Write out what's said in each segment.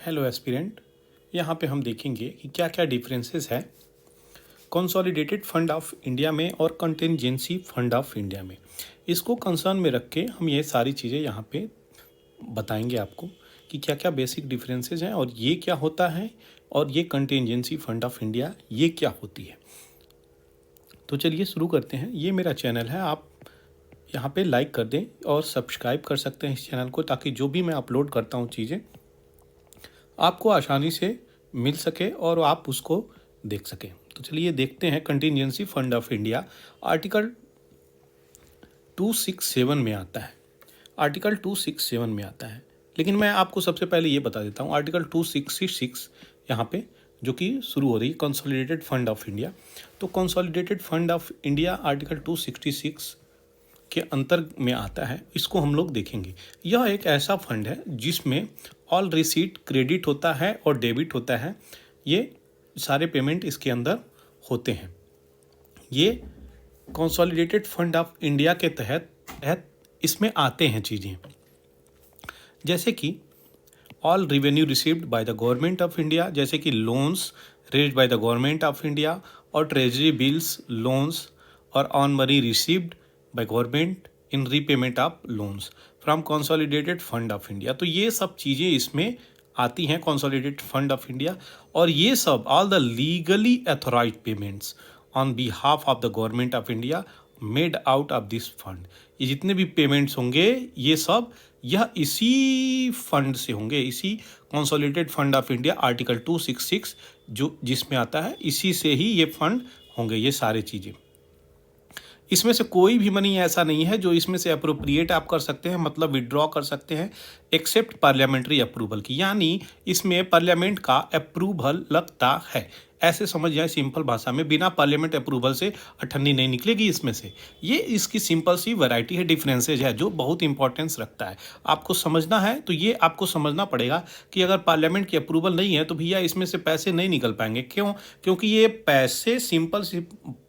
Hello aspirant. यहाँ पे हम देखेंगे कि क्या क्या डिफरेंसेस है कंसोलिडेटेड फंड ऑफ इंडिया में और कंटिंजेंसी फंड ऑफ इंडिया में। इसको कंसर्न में रख के हम ये सारी चीज़ें यहाँ पे बताएंगे आपको कि क्या क्या बेसिक डिफरेंसेस हैं और ये क्या होता है और ये कंटिंजेंसी फंड ऑफ इंडिया ये क्या होती है। तो चलिए शुरू करते हैं। ये मेरा चैनल है, आप यहाँ पे लाइक कर दें और सब्सक्राइब कर सकते हैं इस चैनल को, ताकि जो भी मैं अपलोड करता हूँ चीज़ें आपको आसानी से मिल सके और आप उसको देख सकें। तो चलिए देखते हैं। Contingency fund of India article 267 में आता है। आर्टिकल 267 में आता है, लेकिन मैं आपको सबसे पहले ये बता देता हूँ आर्टिकल 266 यहाँ पे जो कि शुरू हो रही है कंसोलिडेटेड फंड ऑफ इंडिया। तो consolidated fund of India article 266 के अंतर में आता है। इसको हम लोग देखेंगे। यह एक ऐसा फंड है जिसमें ऑल रिसीट क्रेडिट होता है और डेबिट होता है। ये सारे पेमेंट इसके अंदर होते हैं। ये कंसोलिडेटेड फंड ऑफ इंडिया के तहत इसमें आते हैं चीज़ें, जैसे कि all revenue received by the government of India, जैसे कि loans raised by the government of India और ट्रेजरी बिल्स लोन्स और on money received by government in repayment of loans from consolidated fund of India. तो ये सब चीज़ें इसमें आती हैं कंसोलिडेटेड फंड ऑफ इंडिया। और ये सब all the legally authorised payments on behalf of the government of India made out of this fund. ये जितने भी पेमेंट्स होंगे ये सब यह इसी फंड से होंगे, इसी consolidated fund of India article 266 जो जिसमें आता है, इसी से ही ये फंड होंगे ये सारी चीज़ें। इसमें से कोई भी मनी ऐसा नहीं है जो इसमें से अप्रोप्रिएट आप कर सकते हैं, मतलब विड्रॉ कर सकते हैं, एक्सेप्ट पार्लियामेंट्री अप्रूवल की। यानी इसमें पार्लियामेंट का अप्रूवल लगता है। ऐसे समझ जाए सिंपल भाषा में, बिना पार्लियामेंट अप्रूवल से अठन्नी नहीं निकलेगी इसमें से। ये इसकी सिंपल सी वैरायटी है, डिफरेंसेज है जो बहुत इंपॉर्टेंस रखता है। आपको समझना है तो ये आपको समझना पड़ेगा कि अगर पार्लियामेंट की अप्रूवल नहीं है तो भैया इसमें से पैसे नहीं निकल पाएंगे। क्यों? क्योंकि ये पैसे सिंपल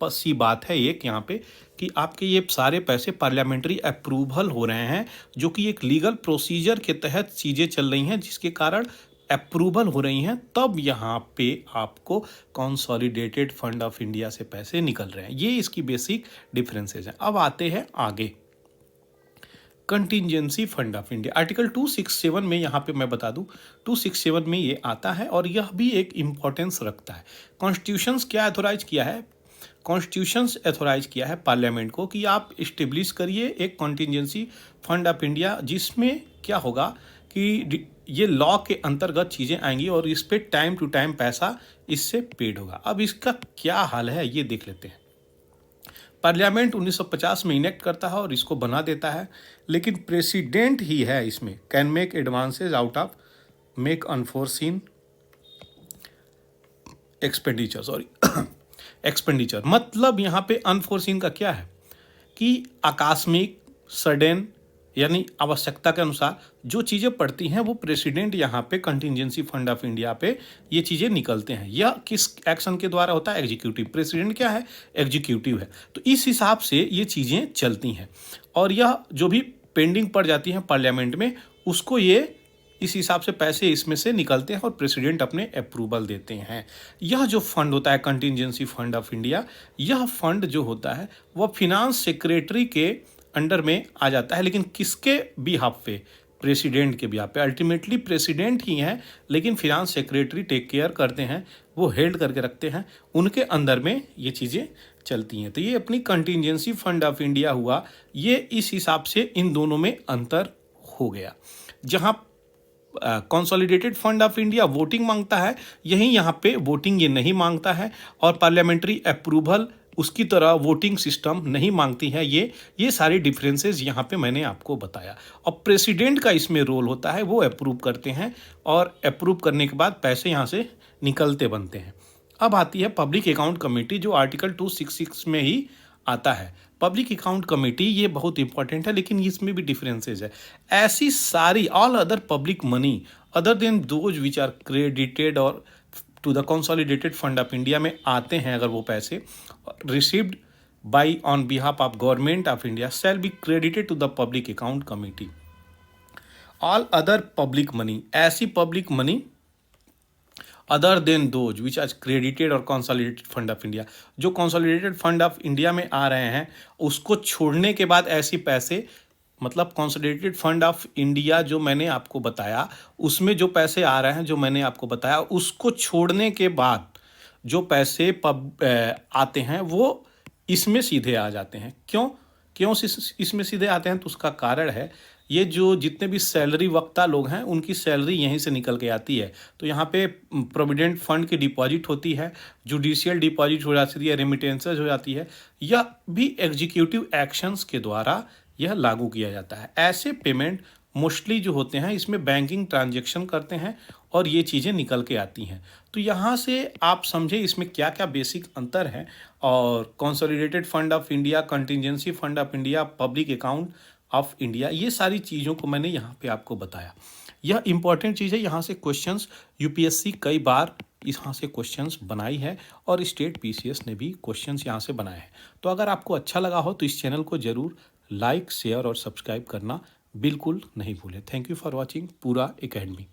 सी बात है एक यहाँ पे कि आपके ये सारे पैसे पार्लियामेंट्री अप्रूवल हो रहे हैं, जो कि एक लीगल प्रोसीजर के तहत चीज़ें चल रही हैं जिसके कारण अप्रूवल हो रही हैं, तब यहाँ पे आपको कंसोलिडेटेड फंड ऑफ इंडिया से पैसे निकल रहे हैं। ये इसकी बेसिक डिफरेंसेज हैं। अब आते हैं आगे contingency fund of India. Article 267 में यहाँ पे मैं बता दूँ 267 में ये आता है और यह भी एक इम्पॉर्टेंस रखता है। कॉन्स्टिट्यूशंस क्या एथोराइज किया है? कॉन्स्टिट्यूशंस एथोराइज किया है पार्लियामेंट को कि आप इस्टेब्लिश करिए एक कंटिजेंसी फंड ऑफ इंडिया, जिसमें क्या होगा कि ये लॉ के अंतर्गत चीज़ें आएंगी और इस पे टाइम टू टाइम पैसा इससे पेड होगा। अब इसका क्या हाल है ये देख लेते हैं। पार्लियामेंट 1950 में इनेक्ट करता है और इसको बना देता है, लेकिन प्रेसिडेंट ही है इसमें can make advances out of make unforeseen expenditure. मतलब यहाँ पे अनफोर्सीन का क्या है कि आकस्मिक सडन यानी आवश्यकता के अनुसार जो चीज़ें पड़ती हैं वो प्रेसिडेंट यहाँ पे कंटिजेंसी फंड ऑफ इंडिया पे ये चीज़ें निकलते हैं। यह किस एक्शन के द्वारा होता है? एग्जीक्यूटिव। प्रेसिडेंट क्या है? एग्जीक्यूटिव है। तो इस हिसाब से ये चीज़ें चलती हैं और यह जो भी पेंडिंग पड़ जाती हैं पार्लियामेंट में उसको ये इस हिसाब से पैसे इसमें से निकलते हैं और प्रेसिडेंट अपने अप्रूवल देते हैं। यह जो फंड होता है कंटिजेंसी फंड ऑफ इंडिया, यह फंड जो होता है वह फिनांस सेक्रेटरी के अंडर में आ जाता है, लेकिन किसके बिहाफ पे? प्रेसिडेंट के बिहाफ पे। अल्टीमेटली प्रेसिडेंट ही हैं, लेकिन फिनांस सेक्रेटरी टेक केयर करते हैं, वो हेल्ड करके रखते हैं, उनके अंदर में ये चीज़ें चलती हैं। तो ये अपनी कंटिजेंसी फंड ऑफ इंडिया हुआ। ये इस हिसाब से इन दोनों में अंतर हो गया। जहाँ consolidated fund of India voting मांगता है, यहीं यहाँ पे वोटिंग ये नहीं मांगता है और पार्लियामेंट्री अप्रूवल उसकी तरह वोटिंग सिस्टम नहीं मांगती है। ये सारे डिफरेंसेस यहाँ पे मैंने आपको बताया। और प्रेसिडेंट का इसमें रोल होता है, वो अप्रूव करते हैं और अप्रूव करने के बाद पैसे यहाँ से निकलते बनते हैं। अब आती है पब्लिक अकाउंट कमेटी, जो आर्टिकल 266 में ही आता है। पब्लिक अकाउंट कमेटी ये बहुत इंपॉर्टेंट है, लेकिन इसमें भी डिफरेंसेज है। ऐसी सारी all other public money other than those which are credited or to the consolidated fund of India में आते हैं, अगर वो पैसे received by on behalf of government of India shall be credited to the public account committee. All other public money, ऐसी public money other than those which are credited or consolidated fund of India. जो consolidated fund of India में आ रहे हैं उसको छोड़ने के बाद ऐसे पैसे, मतलब कंसोलिडेटेड फंड ऑफ इंडिया जो मैंने आपको बताया उसमें जो पैसे आ रहे हैं, जो मैंने आपको बताया, उसको छोड़ने के बाद जो पैसे आते हैं वो इसमें सीधे आ जाते हैं। क्यों क्यों इसमें सीधे आते हैं? तो उसका कारण है, ये जो जितने भी सैलरी वक्ता लोग हैं उनकी सैलरी यहीं से निकल के आती है। तो यहाँ पे प्रोविडेंट फंड की डिपॉजिट होती है, जुडिशियल डिपॉजिट हो जाती है, रेमिटेंसेज हो जाती है, या भी एग्जीक्यूटिव एक्शंस के द्वारा यह लागू किया जाता है। ऐसे पेमेंट मोस्टली जो होते हैं इसमें बैंकिंग ट्रांजैक्शन करते हैं और ये चीज़ें निकल के आती हैं। तो यहाँ से आप समझे इसमें क्या क्या बेसिक अंतर है, और consolidated fund of India, contingency fund of India, public account of India, ये सारी चीज़ों को मैंने यहाँ पे आपको बताया। यह इंपॉर्टेंट चीज़ है, यहाँ से क्वेश्चंस यूपीएससी कई बार यहाँ से क्वेश्चंस बनाई है और स्टेट पीसीएस ने भी क्वेश्चंस यहाँ से बनाए हैं। तो अगर आपको अच्छा लगा हो तो इस चैनल को ज़रूर लाइक, शेयर और सब्सक्राइब करना बिल्कुल नहीं भूलें। थैंक यू फॉर वॉचिंग पूरा एकेडमी।